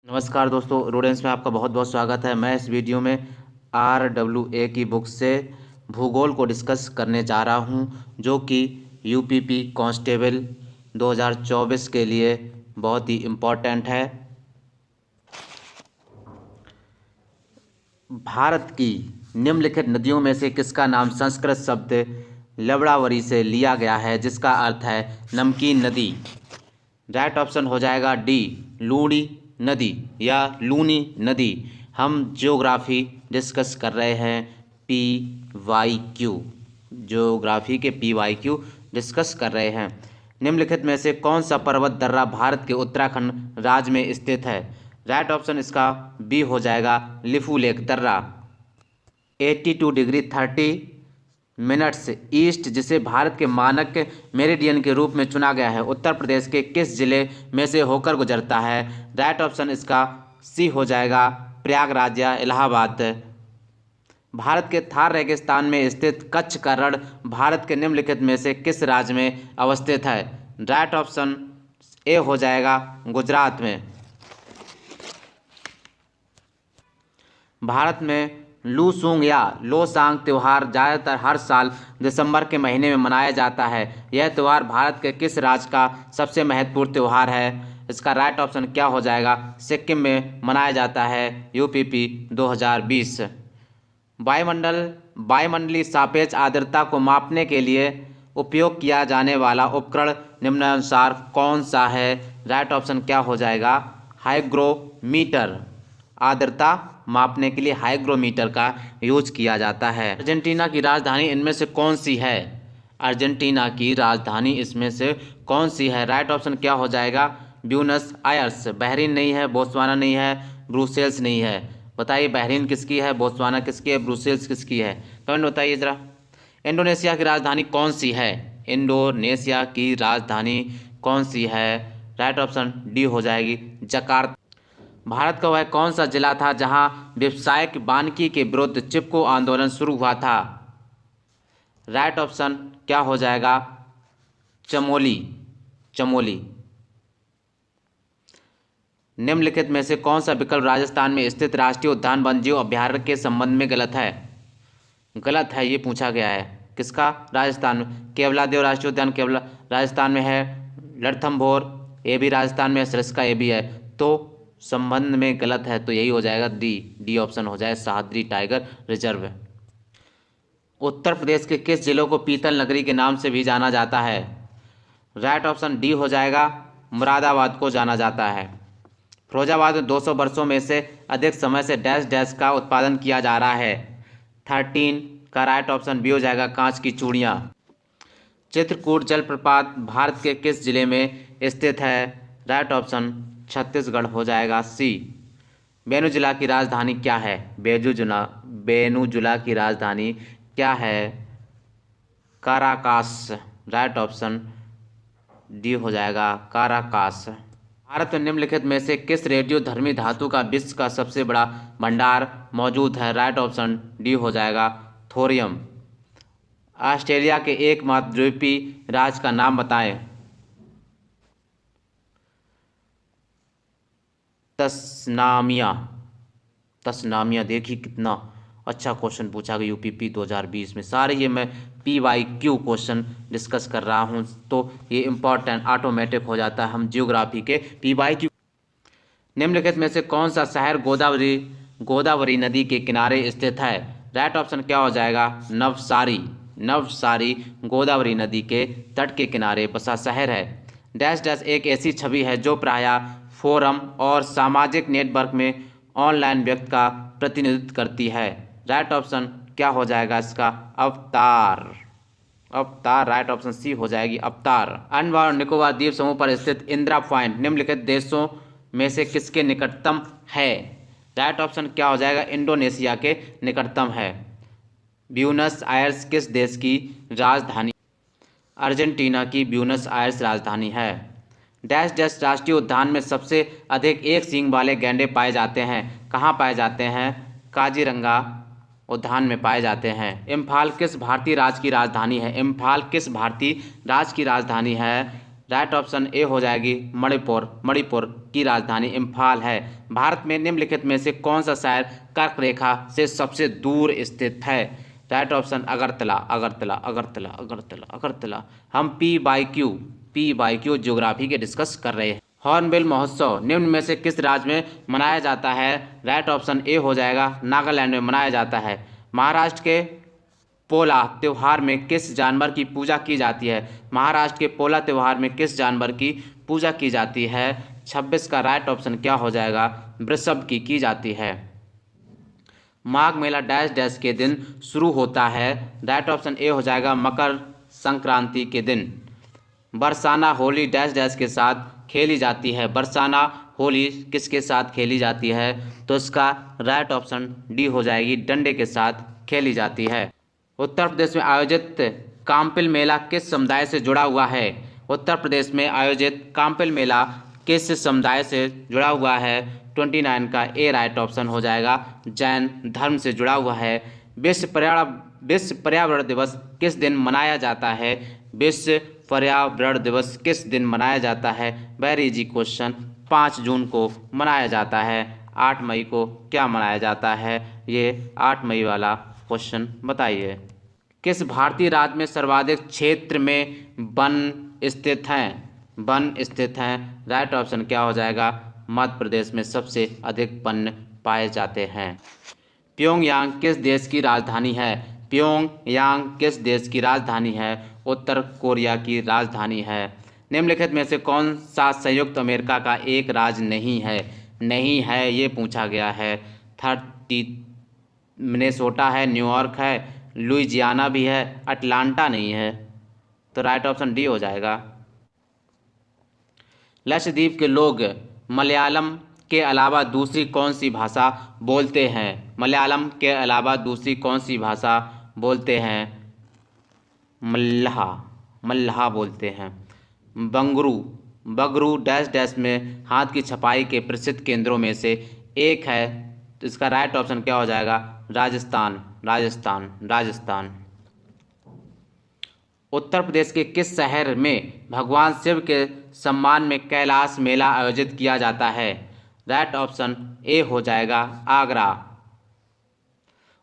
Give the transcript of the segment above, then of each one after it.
नमस्कार दोस्तों, रूडेंस में आपका बहुत बहुत स्वागत है। मैं इस वीडियो में RWA की बुक से भूगोल को डिस्कस करने जा रहा हूं, जो कि UPP कांस्टेबल 2024 के लिए बहुत ही इम्पोर्टेंट है। भारत की निम्नलिखित नदियों में से किसका नाम संस्कृत शब्द लवणावरी से लिया गया है, जिसका अर्थ है नमकीन नदी? राइट ऑप्शन हो जाएगा डी, लूणी नदी या लूनी नदी। हम ज्योग्राफी डिस्कस कर रहे हैं, PYQ, ज्योग्राफी के PYQ डिस्कस कर रहे हैं। निम्नलिखित में से कौन सा पर्वत दर्रा भारत के उत्तराखंड राज्य में स्थित है? राइट ऑप्शन इसका बी हो जाएगा, लिफू लेक दर्रा। 82 डिग्री 30 मिनट्स ईस्ट, जिसे भारत के मानक मेरिडियन के रूप में चुना गया है, उत्तर प्रदेश के किस जिले में से होकर गुजरता है? राइट ऑप्शन इसका सी हो जाएगा, प्रयागराज या इलाहाबाद। भारत के थार रेगिस्तान में स्थित कच्छ का रण भारत के निम्नलिखित में से किस राज्य में अवस्थित है? राइट ऑप्शन ए हो जाएगा, गुजरात में। भारत में लूसूंग या लोसांग त्यौहार ज़्यादातर हर साल दिसंबर के महीने में मनाया जाता है। यह त्यौहार भारत के किस राज्य का सबसे महत्वपूर्ण त्यौहार है? इसका राइट ऑप्शन क्या हो जाएगा? सिक्किम में मनाया जाता है, UPP 2020। वायुमंडलीय सापेक्ष आर्द्रता को मापने के लिए उपयोग किया जाने वाला उपकरण निम्नानुसार कौन सा है? राइट ऑप्शन क्या हो जाएगा? हाइग्रोमीटर। आर्द्रता मापने के लिए हाइग्रोमीटर का यूज किया जाता है। अर्जेंटीना की राजधानी इनमें से कौन सी है? अर्जेंटीना की राजधानी इसमें से कौन सी है? राइट ऑप्शन क्या हो जाएगा? Buenos Aires. बहरीन नहीं है, बोत्सवाना नहीं है, ब्रुसेल्स नहीं है। बताइए, बहरीन किसकी है, बोत्सवाना किसकी है, ब्रुसेल्स किसकी है? कमेंट बताइए ज़रा। इंडोनेशिया की राजधानी कौन सी है? इंडोनेशिया की राजधानी कौन सी है? राइट ऑप्शन डी हो जाएगी, जकार्ता। भारत का वह कौन सा जिला था जहां व्यावसायिक वानिकी के विरुद्ध चिपको आंदोलन शुरू हुआ था? राइट ऑप्शन क्या हो जाएगा? चमोली। चमोली। निम्नलिखित में से कौन सा विकल्प राजस्थान में स्थित राष्ट्रीय उद्यान वन्यजीव अभयारण्य के संबंध में गलत है? गलत है, ये पूछा गया है। किसका? राजस्थान में। केवलादेव राष्ट्रीय उद्यान केवल राजस्थान में है। रणथंभौर ये भी राजस्थान में है, सरिस्का ये भी है। तो संबंध में गलत है, तो यही हो जाएगा डी ऑप्शन हो जाए, सह्याद्री टाइगर रिजर्व। उत्तर प्रदेश के किस जिलों को पीतल नगरी के नाम से भी जाना जाता है? राइट ऑप्शन डी हो जाएगा, मुरादाबाद को जाना जाता है। फिरोजाबाद में 200 वर्षों में से अधिक समय से डैश डैश का उत्पादन किया जा रहा है। 13 का राइट ऑप्शन बी हो जाएगा, कांच की चूड़ियाँ। चित्रकूट जलप्रपात भारत के किस जिले में स्थित है? राइट ऑप्शन छत्तीसगढ़ हो जाएगा, सी। वेनेजुला की राजधानी क्या है? वेनेजुला की राजधानी क्या है? काराकास। राइट ऑप्शन डी हो जाएगा, काराकास। भारत में निम्नलिखित में से किस रेडियोधर्मी धातु का विश्व का सबसे बड़ा भंडार मौजूद है? राइट ऑप्शन डी हो जाएगा, थोरियम। ऑस्ट्रेलिया के एकमात्र द्वीपीय राज्य का नाम बताएं। तस्मानिया। तस्मानिया। देखिए कितना अच्छा क्वेश्चन पूछा गया UPP 2020 में। सारे ये मैं PYQ क्वेश्चन डिस्कस कर रहा हूँ, तो ये इम्पोर्टेंट ऑटोमेटिक हो जाता है हम ज्योग्राफी के PYQ। निम्नलिखित में से कौन सा शहर गोदावरी नदी के किनारे स्थित है? राइट ऑप्शन क्या हो जाएगा? नवसारी। नवसारी गोदावरी नदी के तट के किनारे बसा शहर है। डैश डैश एक ऐसी छवि है जो प्रायः फोरम और सामाजिक नेटवर्क में ऑनलाइन व्यक्ति का प्रतिनिधित्व करती है। राइट ऑप्शन क्या हो जाएगा इसका? अवतार। अवतार। राइट ऑप्शन सी हो जाएगी, अवतार। अंडमान और निकोबार द्वीप समूह पर स्थित इंदिरा पॉइंट निम्नलिखित देशों में से किसके निकटतम है? राइट ऑप्शन क्या हो जाएगा? इंडोनेशिया के निकटतम है। ब्यूनस आयर्स किस देश की राजधानी? अर्जेंटीना की ब्यूनस आयर्स राजधानी है। डैश डैश राष्ट्रीय उद्यान में सबसे अधिक एक सींग वाले गैंडे पाए जाते हैं। कहाँ पाए जाते हैं? काजीरंगा उद्यान में पाए जाते हैं। इम्फाल किस भारतीय राज्य की राजधानी है? इम्फाल किस भारतीय राज्य की राजधानी है? राइट ऑप्शन ए हो जाएगी मणिपुर। मणिपुर की राजधानी इम्फाल है। भारत में निम्नलिखित में से कौन सा शहर कर्क रेखा से सबसे दूर स्थित है? Right option Agartala. अगरतला अगरतला अगरतला अगरतला। हम पी बाई क्यू ज्योग्राफी के डिस्कस कर रहे हैं। हॉर्नबिल महोत्सव निम्न में से किस राज्य में मनाया जाता है? राइट ऑप्शन ए हो जाएगा नागालैंड में मनाया जाता है। महाराष्ट्र के पोला त्यौहार में किस जानवर की पूजा की जाती है? महाराष्ट्र के पोला त्यौहार में किस जानवर की पूजा की जाती है? 26 का राइट ऑप्शन क्या हो जाएगा? वृषभ की जाती है। माघ मेला डैश डैश के दिन शुरू होता है? राइट ऑप्शन ए हो जाएगा मकर संक्रांति के दिन। बरसाना होली डैश डैश के साथ खेली जाती है? बरसाना होली किसके साथ खेली जाती है? तो इसका राइट ऑप्शन डी हो जाएगी डंडे के साथ खेली जाती है। उत्तर प्रदेश में आयोजित काम्पिल मेला किस समुदाय से जुड़ा हुआ है? उत्तर प्रदेश में आयोजित काम्पिल मेला किस समुदाय से जुड़ा हुआ है? 29 का ए राइट ऑप्शन हो जाएगा जैन धर्म से जुड़ा हुआ है। विश्व पर्यावरण दिवस किस दिन मनाया जाता है? विश्व पर्यावरण दिवस किस दिन मनाया जाता है? वेरी इजी क्वेश्चन, 5 जून को मनाया जाता है। 8 मई को क्या मनाया जाता है? ये 8 मई वाला क्वेश्चन बताइए। किस भारतीय राज्य में सर्वाधिक क्षेत्र में वन स्थित हैं? वन स्थित हैं। राइट ऑप्शन क्या हो जाएगा? मध्य प्रदेश में सबसे अधिक वन पाए जाते हैं। प्योंगयांग किस देश की राजधानी है? प्योंगयांग किस देश की राजधानी है? उत्तर कोरिया की राजधानी है। निम्नलिखित में से कौन सा संयुक्त अमेरिका का एक राज्य नहीं है? नहीं है ये पूछा गया है। 30 मिनेसोटा है, न्यूयॉर्क है, लुइजियाना भी है, अटलांटा नहीं है। तो राइट ऑप्शन डी हो जाएगा। लक्षद्वीप के लोग मलयालम के अलावा दूसरी कौन सी भाषा बोलते हैं? मलयालम के अलावा दूसरी कौन सी भाषा बोलते हैं? मल्लाह बोलते हैं। बगरू डैश डैश में हाथ की छपाई के प्रसिद्ध केंद्रों में से एक है। तो इसका राइट ऑप्शन क्या हो जाएगा? राजस्थान राजस्थान राजस्थान। उत्तर प्रदेश के किस शहर में भगवान शिव के सम्मान में कैलाश मेला आयोजित किया जाता है? राइट ऑप्शन ए हो जाएगा आगरा।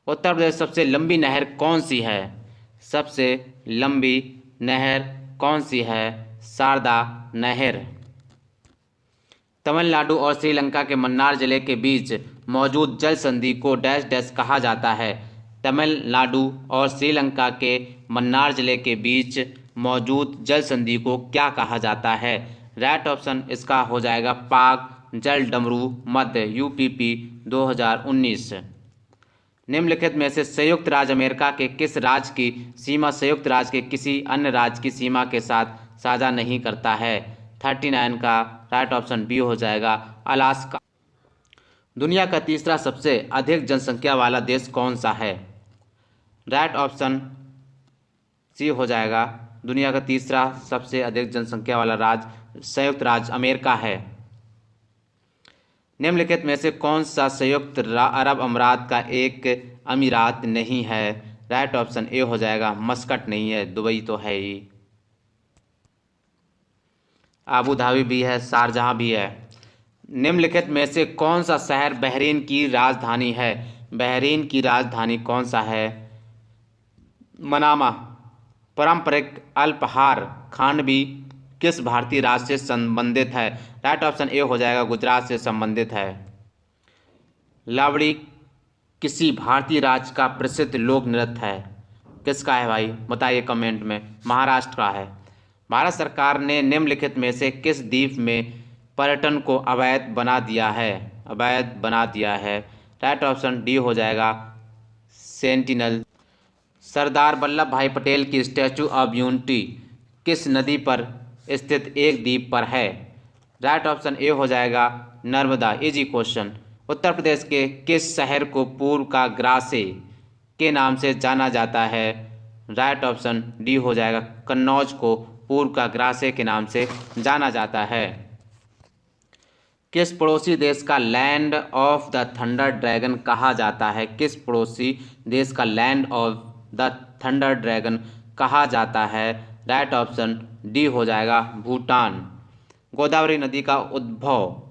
उत्तर प्रदेश सबसे लंबी नहर कौन सी है? सबसे लंबी नहर कौन सी है? शारदा नहर। तमिलनाडु और श्रीलंका के मन्नार जिले के बीच मौजूद जल संधि को डैश डैश कहा जाता है? तमिलनाडु और श्रीलंका के मन्नार जिले के बीच मौजूद जल संधि को क्या कहा जाता है? राइट ऑप्शन इसका हो जाएगा पाक जल डमरू मध्य यूपीपी 2019। निम्नलिखित में से संयुक्त राज्य अमेरिका के किस राज्य की सीमा संयुक्त राज्य के किसी अन्य राज्य की सीमा के साथ साझा नहीं करता है? 39 का राइट ऑप्शन बी हो जाएगा अलास्का। दुनिया का तीसरा सबसे अधिक जनसंख्या वाला देश कौन सा है? राइट ऑप्शन सी हो जाएगा दुनिया का तीसरा सबसे अधिक जनसंख्या वाला राज्य संयुक्त राज्य अमेरिका है। निम्नलिखित में से कौन सा संयुक्त अरब अमीरात का एक अमीरात नहीं है? राइट ऑप्शन ए हो जाएगा मस्कट नहीं है, दुबई तो है ही। आबू धाबी भी है, शारजहां भी है। निम्नलिखित में से कौन सा शहर बहरीन की राजधानी है? बहरीन की राजधानी कौन सा है? मनामा। पारंपरिक अल्पाहार खानवी किस भारतीय राज्य से संबंधित है? राइट ऑप्शन ए हो जाएगा गुजरात से संबंधित है। लावड़ी किसी भारतीय राज्य का प्रसिद्ध लोक नृत्य है? किसका है भाई बताइए कमेंट में। महाराष्ट्र का है। भारत सरकार ने निम्नलिखित में से किस द्वीप में पर्यटन को अवैध बना दिया है? अवैध बना दिया है। राइट ऑप्शन डी हो जाएगा सेंटिनल। सरदार वल्लभ भाई पटेल की स्टैचू ऑफ यूनिटी किस नदी पर स्थित एक द्वीप पर है? राइट ऑप्शन ए हो जाएगा नर्मदा। Easy question. उत्तर प्रदेश के किस शहर को पूर्व का ग्रासे के नाम से जाना जाता है? राइट ऑप्शन डी हो जाएगा कन्नौज को पूर्व का ग्रासे के नाम से जाना जाता है। किस पड़ोसी देश का land of the thunder dragon कहा जाता है? किस पड़ोसी देश का land of the thunder dragon कहा जाता है? राइट ऑप्शन डी हो जाएगा भूटान। गोदावरी नदी का उद्भव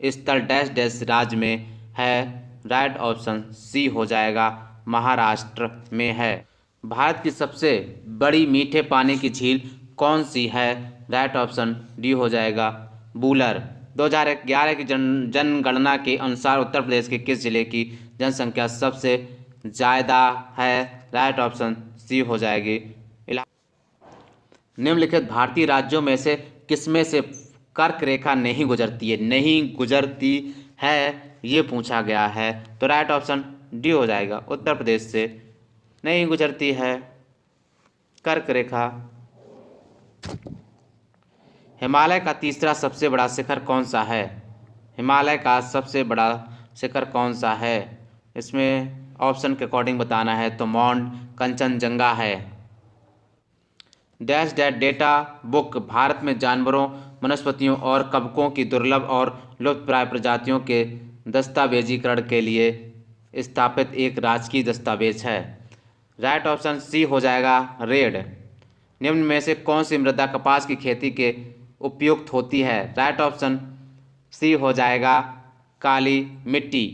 स्थल डैश डैश राज्य में है, राइट ऑप्शन सी हो जाएगा महाराष्ट्र में है। भारत की सबसे बड़ी मीठे पानी की झील कौन सी है, राइट ऑप्शन डी हो जाएगा वूलर। 2011 की जनगणना के अनुसार उत्तर प्रदेश के किस जिले की जनसंख्या सबसे ज़्यादा है, राइट ऑप्शन सी हो जाएगी निम्नलिखित भारतीय राज्यों में से किसमें से कर्क रेखा नहीं गुजरती है, ये पूछा गया है। तो राइट ऑप्शन डी हो जाएगा, उत्तर प्रदेश से नहीं गुजरती है कर्क रेखा। हिमालय का तीसरा सबसे बड़ा शिखर कौन सा है, हिमालय का सबसे बड़ा शिखर कौन सा है, इसमें ऑप्शन के अकॉर्डिंग बताना है तो माउंट कंचनजंगा है। Dash dash data book Bharat में जानवरों, वनस्पतियों और कवकों की दुर्लभ और लुप्तप्राय प्रजातियों के दस्तावेजीकरण के लिए स्थापित एक राजकीय दस्तावेज है, राइट ऑप्शन सी हो जाएगा रेड। निम्न में से कौन सी मृदा कपास की खेती के उपयुक्त होती है, राइट ऑप्शन सी हो जाएगा काली मिट्टी।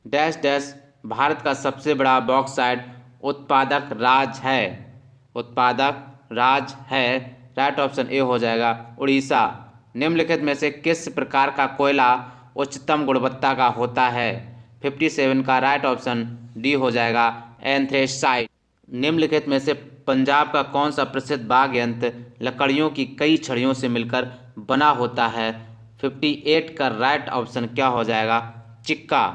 डैश डैश भारत का सबसे बड़ा बॉक्साइट उत्पादक राज्य है, राइट ऑप्शन ए हो जाएगा उड़ीसा। निम्नलिखित में से किस प्रकार का कोयला उच्चतम गुणवत्ता का होता है, 57 का, राइट ऑप्शन डी हो जाएगा एंथ्रेसाइट। निम्नलिखित में से पंजाब का कौन सा प्रसिद्ध वाद्य यंत्र लकड़ियों की कई छड़ियों से मिलकर बना होता है, 58 का, राइट ऑप्शन क्या हो जाएगा चिक्का।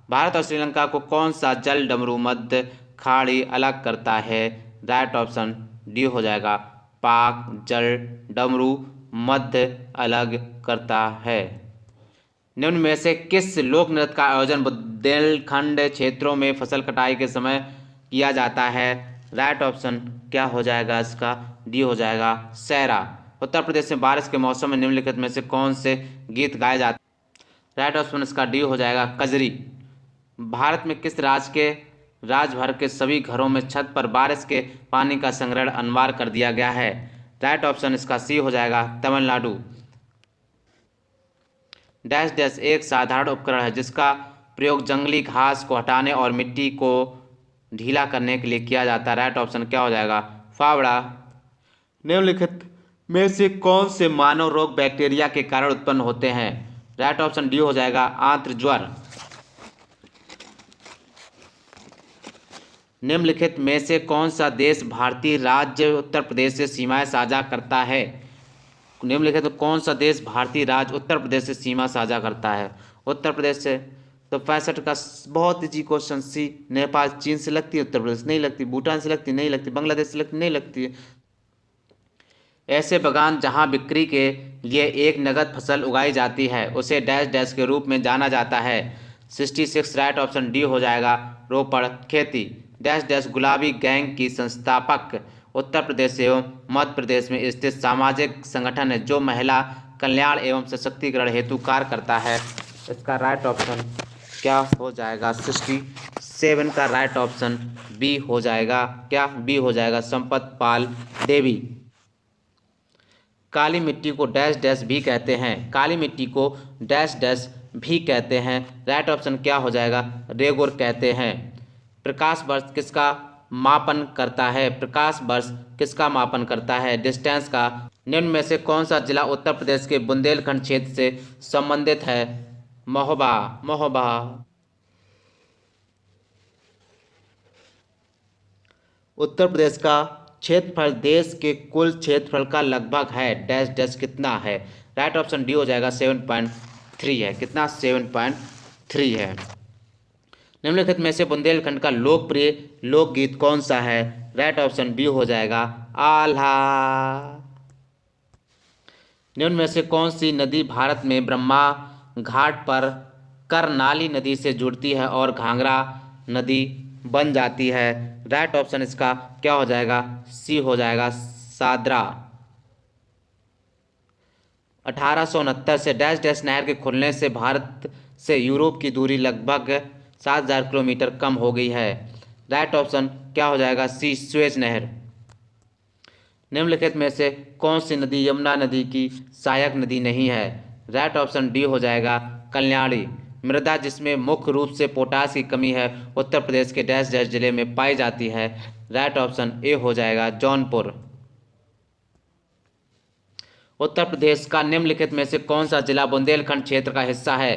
भारत और श्रीलंका को कौन सा जल डमरू मध्य खाड़ी अलग करता है, राइट ऑप्शन डी हो जाएगा पाक जल डमरू मध्य अलग करता है। निम्न में से किस लोक नृत्य का आयोजन बुंदेलखंड क्षेत्रों में फसल कटाई के समय किया जाता है, राइट ऑप्शन क्या हो जाएगा इसका डी हो जाएगा सैरा। उत्तर प्रदेश में बारिश के मौसम में निम्नलिखित में से कौन से गीत गाए जाते हैं, राइट ऑप्शन इसका डी हो जाएगा कजरी। भारत में किस राज्य भर के सभी घरों में छत पर बारिश के पानी का संग्रहण अनिवार्य कर दिया गया है, राइट ऑप्शन इसका सी हो जाएगा तमिलनाडु। डैश डैश एक साधारण उपकरण है जिसका प्रयोग जंगली घास को हटाने और मिट्टी को ढीला करने के लिए किया जाता है, राइट ऑप्शन क्या हो जाएगा फावड़ा। निम्नलिखित में से कौन से मानव रोग बैक्टीरिया के कारण उत्पन्न होते हैं, राइट ऑप्शन डी हो जाएगा आंत्र ज्वर। निम्नलिखित में से कौन सा देश भारतीय राज्य उत्तर प्रदेश से सीमाएं साझा करता है, निम्नलिखित में कौन सा देश भारतीय राज्य उत्तर प्रदेश से सीमा साझा करता है, उत्तर प्रदेश से। तो 65 का बहुत इजी क्वेश्चन सी। नेपाल चीन से लगती है, उत्तर प्रदेश नहीं लगती, भूटान से लगती नहीं लगती, बांग्लादेश से लगती नहीं लगती है। ऐसे बागान जहां बिक्री के लिए एक नगद फसल उगाई जाती है उसे डैश डैश के रूप में जाना जाता है, 66, राइट ऑप्शन डी हो जाएगा रोपड़ खेती। डैश डैश गुलाबी गैंग की संस्थापक उत्तर प्रदेश एवं मध्य प्रदेश में स्थित सामाजिक संगठन है जो महिला कल्याण एवं सशक्तिकरण हेतु कार्य करता है, इसका राइट ऑप्शन क्या हो जाएगा 67 का, राइट ऑप्शन बी हो जाएगा क्या बी हो जाएगा संपत पाल देवी। काली मिट्टी को डैश डैश भी कहते हैं, काली मिट्टी को डैश डैश भी कहते हैं, राइट ऑप्शन क्या हो जाएगा रेगुर कहते हैं। प्रकाश वर्ष किसका मापन करता है, प्रकाश वर्ष किसका मापन करता है डिस्टेंस का। निम्न में से कौन सा जिला उत्तर प्रदेश के बुंदेलखंड क्षेत्र से संबंधित है, महोबा। उत्तर प्रदेश का क्षेत्रफल देश के कुल क्षेत्रफल का लगभग है, डैश डैश कितना है, राइट ऑप्शन डी हो जाएगा 7.3 है, कितना 7.3 है। निम्नलिखित में से बुंदेलखंड का लोकप्रिय लोकगीत कौन सा है, राइट ऑप्शन बी हो जाएगा आल्हा। निम्न में से कौन सी नदी भारत में ब्रह्मा घाट पर करनाली नदी से जुड़ती है और घाघरा नदी बन जाती है, राइट ऑप्शन इसका क्या हो जाएगा सी हो जाएगा सादरा। 1869 से डैश डैश नहर के खुलने से भारत से यूरोप की दूरी लगभग 7000 किलोमीटर कम हो गई है, राइट ऑप्शन क्या हो जाएगा सी स्वेज नहर। निम्नलिखित में से कौन सी नदी यमुना नदी की सहायक नदी नहीं है? राइट ऑप्शन डी हो जाएगा कल्याणी। मृदा जिसमें मुख्य रूप से पोटास की कमी है उत्तर प्रदेश के डैश डैश जिले में पाई जाती है? राइट ऑप्शन ए हो जाएगा जौनपुर। उत्तर प्रदेश का निम्नलिखित में से कौन सा जिला बुंदेलखंड क्षेत्र का हिस्सा है?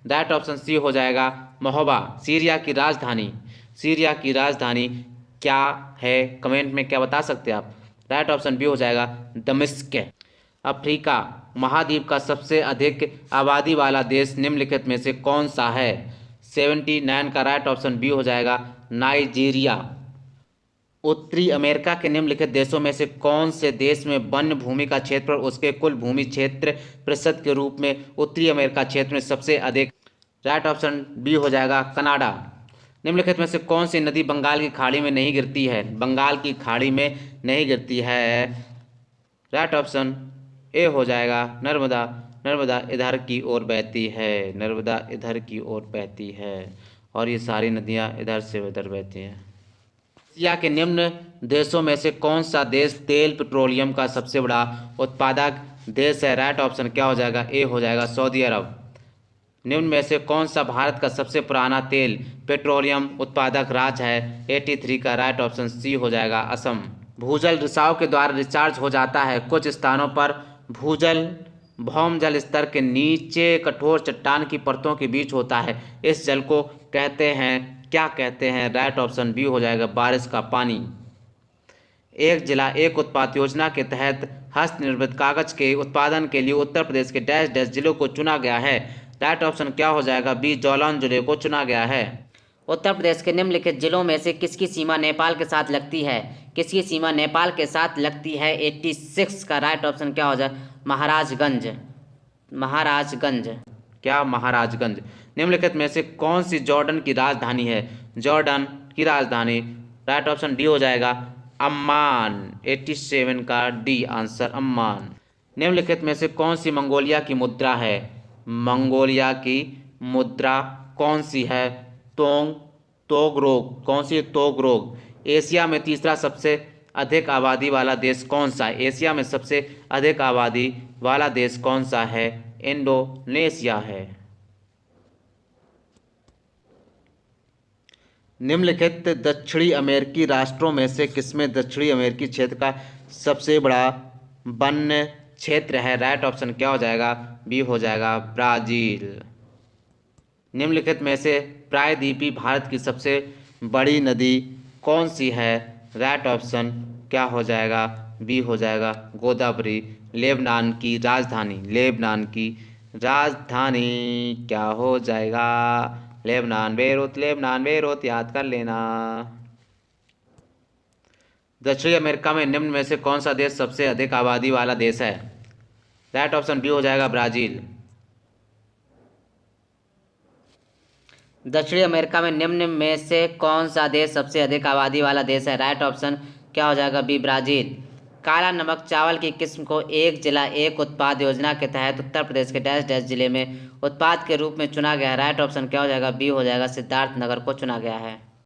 राइट ऑप्शन सी हो जाएगा महोबा। सीरिया की राजधानी, सीरिया की राजधानी क्या है? कमेंट में क्या बता सकते हैं आप? राइट ऑप्शन बी हो जाएगा दमिश्क। अफ्रीका महाद्वीप का सबसे अधिक आबादी वाला देश निम्नलिखित में से कौन सा है? 79 का राइट ऑप्शन बी हो जाएगा नाइजीरिया। उत्तरी अमेरिका के निम्नलिखित देशों में से कौन से देश में वन भूमि का क्षेत्रफल उसके कुल भूमि क्षेत्र प्रतिशत के रूप में उत्तरी अमेरिका क्षेत्र में सबसे अधिक? राइट ऑप्शन बी हो जाएगा कनाडा। निम्नलिखित में से कौन सी नदी बंगाल की खाड़ी में नहीं गिरती है? बंगाल की खाड़ी में नहीं गिरती है? राइट ऑप्शन ए हो जाएगा नर्मदा। नर्मदा इधर की ओर बहती है, नर्मदा इधर की ओर बहती है और ये सारी नदियाँ इधर से उधर बहती हैं। एशिया के निम्न देशों में से कौन सा देश तेल पेट्रोलियम का सबसे बड़ा उत्पादक देश है? राइट ऑप्शन क्या हो जाएगा? ए हो जाएगा सऊदी अरब। निम्न में से कौन सा भारत का सबसे पुराना तेल पेट्रोलियम उत्पादक राज्य है? 83 का राइट ऑप्शन सी हो जाएगा असम। भूजल रिसाव के द्वारा रिचार्ज हो जाता है। कुछ स्थानों पर भूजल भौम जल स्तर के नीचे कठोर चट्टान की परतों के बीच होता है। इस जल को कहते हैं, क्या कहते हैं? राइट ऑप्शन बी हो जाएगा बारिश का पानी। एक जिला एक उत्पाद योजना के तहत हस्तनिर्मित कागज के उत्पादन के लिए उत्तर प्रदेश के डैश डैश जिलों को चुना गया है। राइट ऑप्शन क्या हो जाएगा? बी जालौन जिले को चुना गया है। उत्तर प्रदेश के निम्नलिखित जिलों में से किसकी सीमा नेपाल के साथ लगती है? किसकी सीमा नेपाल के साथ लगती है? 86 का राइट ऑप्शन क्या हो जाए? महाराजगंज। महाराजगंज। क्या? महाराजगंज। निम्नलिखित में से कौन सी जॉर्डन की राजधानी है? जॉर्डन की राजधानी राइट ऑप्शन डी हो जाएगा अम्मान। 87 का डी आंसर अम्मान। निम्नलिखित में से कौन सी मंगोलिया की मुद्रा है? मंगोलिया की मुद्रा कौन सी है? तोगरोग। कौन सी? तोगरोग। एशिया में तीसरा सबसे अधिक आबादी वाला देश कौन सा है? एशिया में सबसे अधिक आबादी वाला देश कौन सा है? इंडोनेशिया है। निम्नलिखित दक्षिणी अमेरिकी राष्ट्रों में से किसमें दक्षिणी अमेरिकी क्षेत्र का सबसे बड़ा वन क्षेत्र है? राइट ऑप्शन क्या हो जाएगा? बी हो जाएगा ब्राजील। निम्नलिखित में से प्रायद्वीपीय भारत की सबसे बड़ी नदी कौन सी है? राइट ऑप्शन क्या हो जाएगा? बी हो जाएगा गोदावरी। लेबनान की राजधानी, लेबनान की राजधानी क्या हो जाएगा? लेबनान बेरूत, लेबनान बेरूत याद कर लेना। दक्षिणी अमेरिका में निम्न में से कौन सा देश सबसे अधिक आबादी वाला देश है? राइट ऑप्शन बी हो जाएगा ब्राजील। दक्षिणी अमेरिका में निम्न में से कौन सा देश सबसे अधिक आबादी वाला देश है? राइट ऑप्शन क्या हो जाएगा? B Brazil. काला नमक चावल की किस्म को एक जिला एक उत्पाद योजना के तहत उत्तर प्रदेश के डैश डैश जिले में उत्पाद के रूप में चुना गया है। राइट ऑप्शन क्या हो जाएगा? बी हो जाएगा सिद्धार्थनगर को चुना गया है।